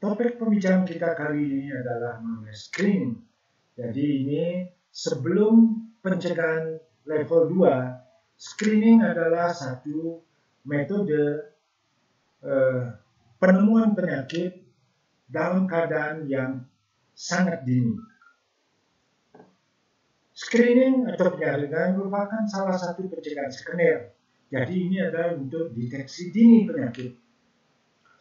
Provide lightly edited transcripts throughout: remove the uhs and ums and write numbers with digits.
Topik pembicaraan kita kali ini adalah mengenai screening. Jadi ini sebelum pencegahan level 2, screening adalah satu metode penemuan penyakit dalam keadaan yang sangat dini. Screening atau penyaringan merupakan salah satu pencegahan sekunder. Jadi ini adalah untuk deteksi dini penyakit.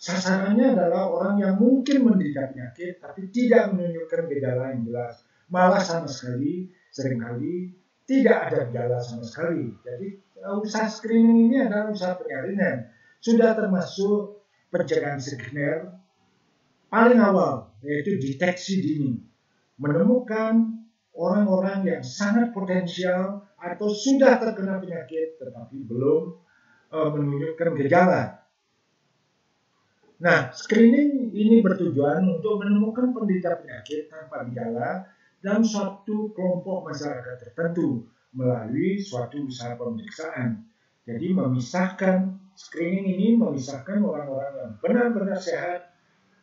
Sasarannya adalah orang yang mungkin menderita penyakit tapi tidak menunjukkan gejala yang jelas. Malah sama sekali, seringkali tidak ada gejala sama sekali. Jadi usaha screening ini adalah usaha penyaringan. Sudah termasuk pencegahan sekunder paling awal, yaitu deteksi dini. Menemukan orang-orang yang sangat potensial atau sudah terkena penyakit tetapi belum menunjukkan gejala. Nah, screening ini bertujuan untuk menemukan penderita penyakit tanpa gejala dalam suatu kelompok masyarakat tertentu melalui suatu usaha pemeriksaan. Jadi screening ini memisahkan orang-orang yang benar-benar sehat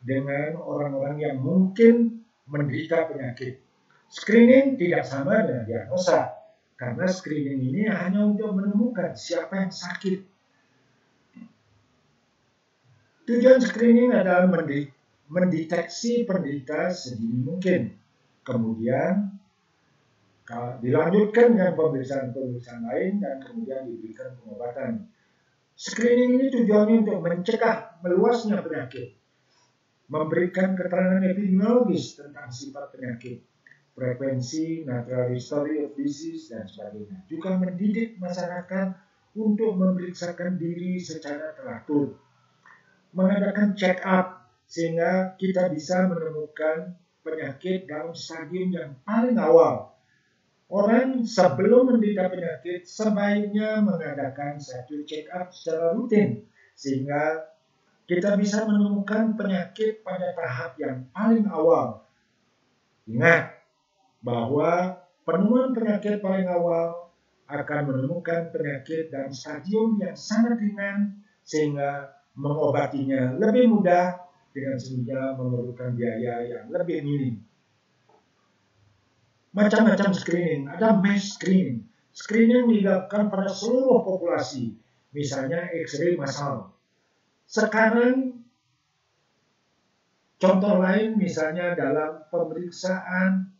dengan orang-orang yang mungkin menderita penyakit. Screening tidak sama dengan diagnosa, karena screening ini hanya untuk menemukan siapa yang sakit. Tujuan screening adalah mendeteksi penderita sedini mungkin. Kemudian dilanjutkan dengan pemeriksaan-pemeriksaan lain dan kemudian diberikan pengobatan. Screening ini tujuannya untuk mencegah meluasnya penyakit, memberikan keterangan epidemiologis tentang sifat penyakit, frekuensi, natural history of disease, dan sebagainya. Juga mendidik masyarakat untuk memeriksakan diri secara teratur, mengadakan check up sehingga kita bisa menemukan penyakit dalam stadium yang paling awal. Orang sebelum menderita penyakit sebaiknya mengadakan satu check up secara rutin sehingga kita bisa menemukan penyakit pada tahap yang paling awal. Ingat bahwa penemuan penyakit paling awal akan menemukan penyakit dalam stadium yang sangat ringan sehingga mengobatinya lebih mudah dengan sehingga memerlukan biaya yang lebih minim. Macam-macam screening, ada mass screening. Screening dilakukan pada seluruh populasi, misalnya X-ray massal. Sekarang contoh lain misalnya dalam pemeriksaan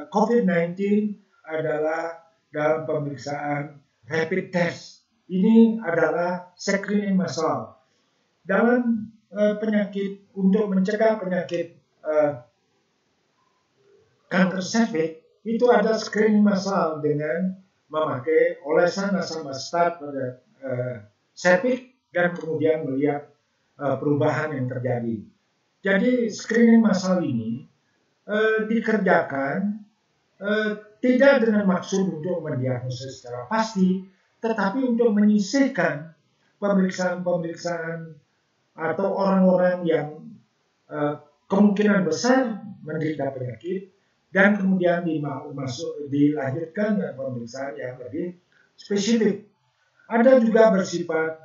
COVID-19 adalah dalam pemeriksaan rapid test. Ini adalah screening massal. Dalam penyakit untuk mencegah penyakit kanker serviks itu ada screening massal dengan memakai olesan asam asetat pada serviks dan kemudian melihat perubahan yang terjadi. Jadi screening massal ini dikerjakan tidak dengan maksud untuk mendiagnosis secara pasti, tetapi untuk menyisihkan pemeriksaan-pemeriksaan atau orang-orang yang kemungkinan besar menderita penyakit dan kemudian dilanjutkan dengan pemeriksaan yang lebih spesifik. Ada juga bersifat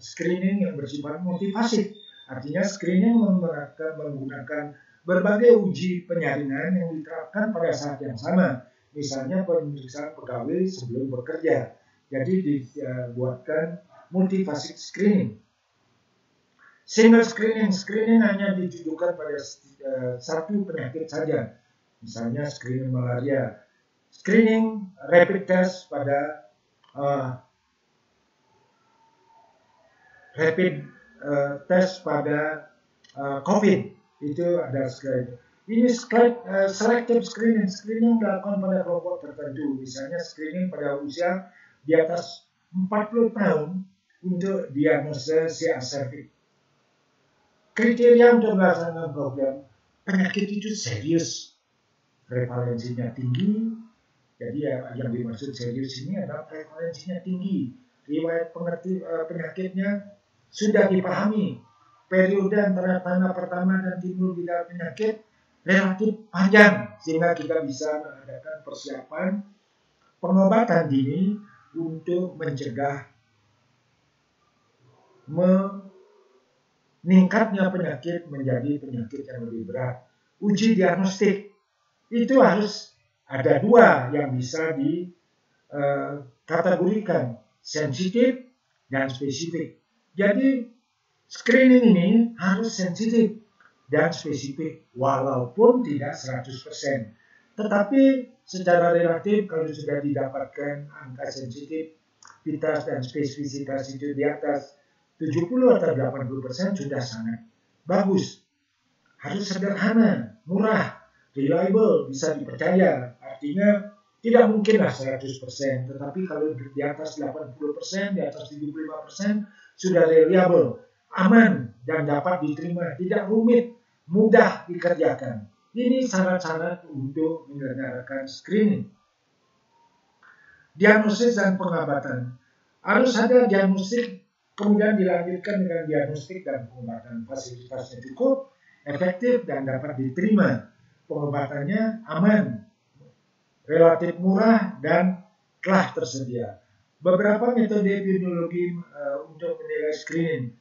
screening yang bersifat motivasi, artinya screening menggunakan berbagai uji penyaringan yang diterapkan pada saat yang sama, misalnya pemeriksaan pegawai sebelum bekerja. Jadi dibuatkan multifasik screening. Single screening hanya ditujukan pada satu penyakit saja, misalnya screening malaria. Screening rapid test pada COVID itu ada screening. Ini selective screening dilakukan pada kelompok tertentu, misalnya screening pada usia di atas 40 tahun untuk diagnosa CA cervix. Kriteria untuk melaksanakan program penyakit itu serius, prevalensinya tinggi. Jadi yang dimaksud serius ini adalah prevalensinya tinggi, riwayat penyakitnya sudah dipahami, periode antara tanda pertama dan timbul gejala penyakit relatif panjang sehingga kita bisa mengadakan persiapan pengobatan dini untuk mencegah meningkatnya penyakit menjadi penyakit yang lebih berat. Uji diagnostik itu harus ada dua yang bisa dikategorikan, sensitif dan spesifik. Jadi screening ini harus sensitif dan spesifik walaupun tidak 100%. Tetapi secara relatif kalau sudah didapatkan angka sensitivitas dan spesifisitas itu di atas 70 atau 80% sudah sangat bagus. Harus sederhana, murah, reliable, bisa dipercaya. Artinya tidak mungkinlah 100%, tetapi kalau di atas 80%, di atas 75% sudah reliable, aman dan dapat diterima, tidak rumit, mudah dikerjakan. Ini syarat-syarat untuk menyelenggarakan screening. Diagnosis dan pengobatan. Harus ada diagnostik, kemudian dilanjutkan dengan diagnostik dan pengobatan. Fasilitasnya cukup, efektif, dan dapat diterima. Pengobatannya aman, relatif murah, dan telah tersedia. Beberapa metode epidemiologi untuk menilai screening.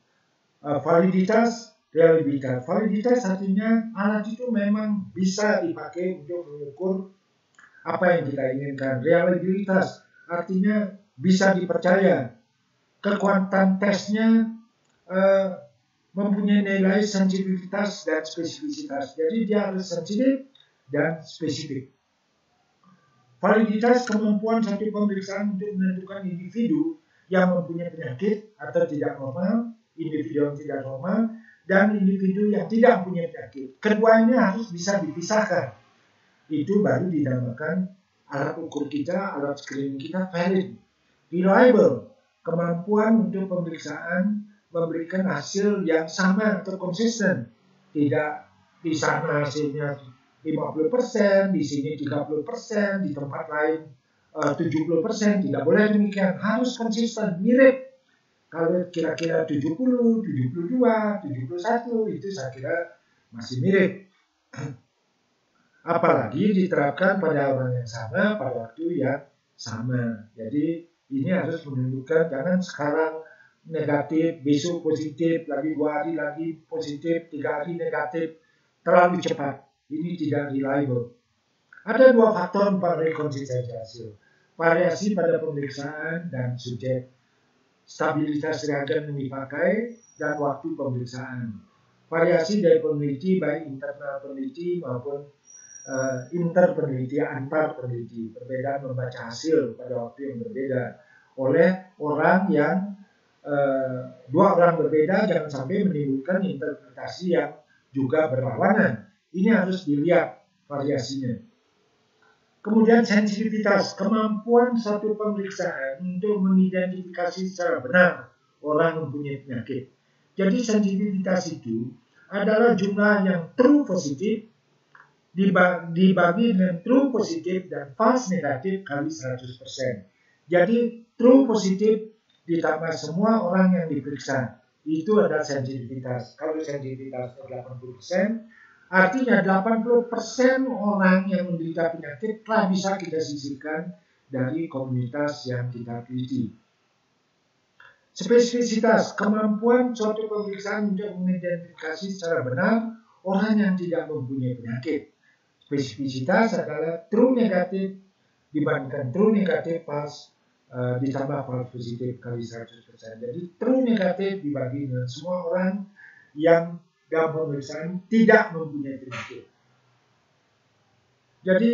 Validitas, reliabilitas. Validitas artinya alat itu memang bisa dipakai untuk mengukur apa yang kita inginkan. Reliabilitas artinya bisa dipercaya. Kekuatan tesnya mempunyai nilai sensitivitas dan spesifisitas. Jadi dia harus sensitif dan spesifik. Validitas kemampuan satu pemeriksaan untuk menentukan individu yang mempunyai penyakit atau tidak normal, individu yang tidak normal, dan individu yang tidak mempunyai penyakit. Keduanya harus bisa dipisahkan. Itu baru dinamakan alat ukur kita, alat screening kita valid. Reliable, kemampuan untuk pemeriksaan memberikan hasil yang sama atau konsisten. Tidak di sana hasilnya 50%, di sini 30%, di tempat lain 70%, tidak boleh demikian. Harus konsisten, mirip. Kalau kira-kira 70, 72, 71, itu saya kira masih mirip. Apalagi diterapkan pada orang yang sama, pada waktu yang sama. Jadi ini harus menunjukkan, jangan sekarang negatif, besok positif, lagi 2 hari lagi positif, 3 hari negatif, terlalu cepat. Ini tidak reliable. Ada 2 faktor mempengaruhi konsistensi hasil. Variasi pada pemeriksaan dan subjek, stabilitas reagen yang dipakai, dan waktu pemeriksaan. Variasi dari peneliti, baik internal peneliti maupun interpeneliti, antar peneliti. Perbedaan membaca hasil pada waktu yang berbeda oleh orang yang 2 orang berbeda, jangan sampai menimbulkan interpretasi yang juga berlawanan. Ini harus dilihat variasinya. Kemudian sensitivitas, kemampuan satu pemeriksaan untuk mengidentifikasi secara benar orang mempunyai penyakit. Jadi sensitivitas itu adalah jumlah yang true positif dibagi dengan true positif dan false negatif kali 100%. Jadi true positif ditambah semua orang yang diperiksa, itu adalah sensitivitas. Kalau sensitivitas 80%, artinya 80% orang yang menderita penyakit telah bisa kita sisihkan dari komunitas yang kita teliti. Spesifisitas, kemampuan suatu pemeriksaan untuk mengidentifikasi secara benar orang yang tidak mempunyai penyakit. Spesifisitas adalah true negatif dibandingkan true negatif false ditambah false positif kali 100%. Jadi true negatif dibagi dengan semua orang yang dalam pemeriksaan tidak mempunyai penyakit. Jadi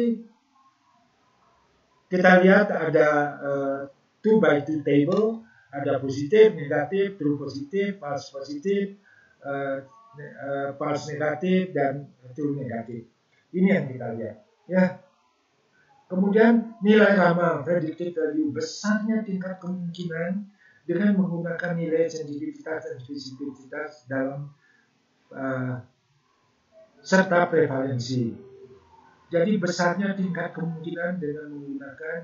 kita lihat ada 2x2 table, ada positif, negatif, true positif, false positif, false negatif, dan true negatif. Ini yang kita lihat, ya. Kemudian nilai ramal, predicted value, besarnya tingkat kemungkinan dengan menggunakan nilai sensitivitas dan spesifisitas dalam serta prevalensi. Jadi besarnya tingkat kemungkinan dengan menggunakan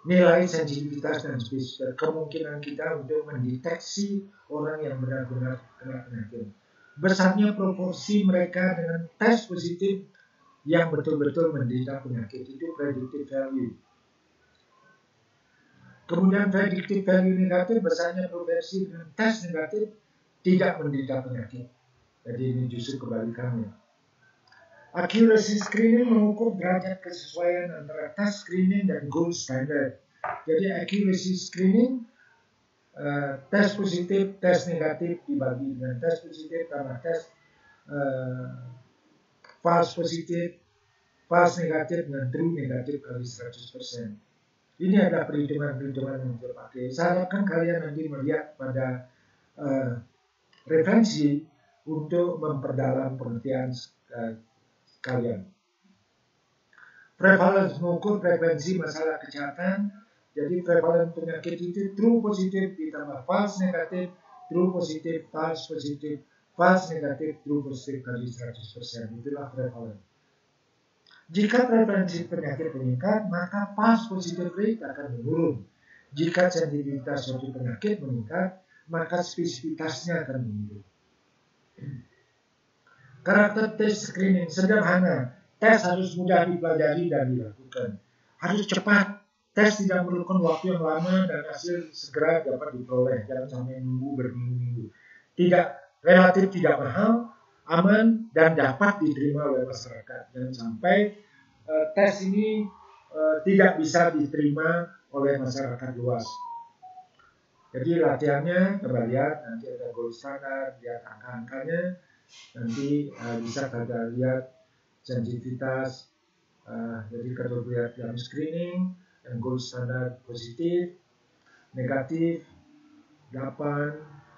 nilai sensitivitas dan spesifisitas, kemungkinan kita untuk mendeteksi orang yang benar-benar kena penyakit. Besarnya proporsi mereka dengan tes positif yang betul-betul menderita penyakit, itu predictive value. Kemudian predictive value negatif besarnya provinsi dengan tes negatif tidak menderita penyakit. Jadi ini justru kebalikannya. Accuracy screening mengukur derajat kesesuaian antara tes screening dan gold standard. Jadi accuracy screening tes positif, tes negatif dibagi dengan tes positif tambah tes false positif, false negatif dengan true negatif kali 100%. Ini adalah perhitungan-perhitungan yang terpakai. Saya harapkan kalian nanti melihat pada referensi untuk memperdalam pengertian kalian. Prevalence mengukur frekuensi masalah kesehatan. Jadi prevalence penyakit itu true positif ditambah false negatif, true positif, false positif, false negatif, true positif kali 100%. Itulah prevalence. Jika prevalensi penyakit meningkat, maka false positive rate akan menurun. Jika sensitivitas suatu penyakit meningkat, maka spesifitasnya akan menurun. Karakter tes screening sederhana. Tes harus mudah dipelajari dan dilakukan. Harus cepat. Tes tidak memerlukan waktu yang lama dan hasil segera dapat diperoleh. Jangan sampai nunggu berminggu-minggu. Relatif tidak mahal, aman, dan dapat diterima oleh masyarakat. Jangan sampai tes ini tidak bisa diterima oleh masyarakat luas. Jadi latihannya, coba lihat, nanti ada gold standar, lihat angka-angkanya, nanti bisa kita lihat sensitivitas, jadi kalau lihat dalam screening, yang gold standar positif, negatif, 8,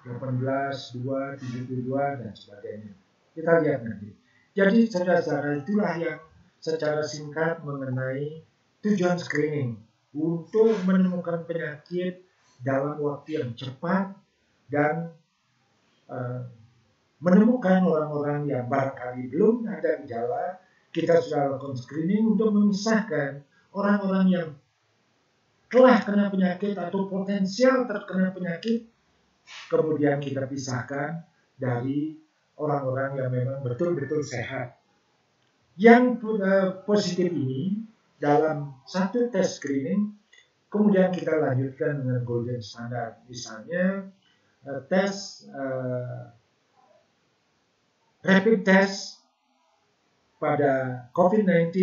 18, 2, 72, dan sebagainya. Kita lihat nanti. Jadi saudara-saudara itulah yang secara singkat mengenai tujuan screening untuk menemukan penyakit dalam waktu yang cepat dan menemukan orang-orang yang barangkali belum ada gejala. Kita sudah lakukan screening untuk memisahkan orang-orang yang telah kena penyakit atau potensial terkena penyakit, kemudian kita pisahkan dari orang-orang yang memang betul-betul sehat. Yang positif ini dalam satu tes screening, kemudian kita lanjutkan dengan golden standard. Misalnya tes rapid test pada COVID-19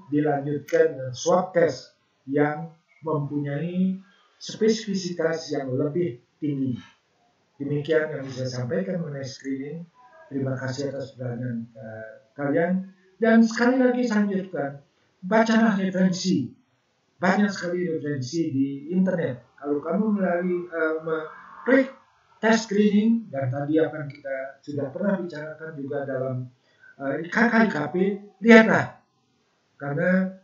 dilanjutkan dengan swab test yang mempunyai spesifisitas yang lebih tinggi. Demikian yang bisa saya sampaikan mengenai screening. Terima kasih atas perhatian kalian. Dan sekali lagi saya lanjutkan, bacalah referensi. Banyak sekali referensi di internet. Kalau kamu melalui klik tes screening, dan tadi apa yang kita sudah pernah bicarakan juga dalam KKIKP, lihatlah. Karena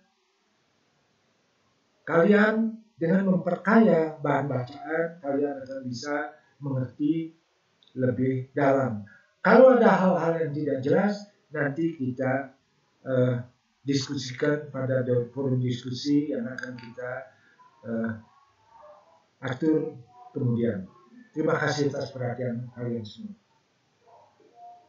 kalian dengan memperkaya bahan bacaan, kalian akan bisa mengerti lebih dalam. Kalau ada hal-hal yang tidak jelas, nanti kita diskusikan pada forum diskusi yang akan kita atur kemudian. Terima kasih atas perhatian kalian semua.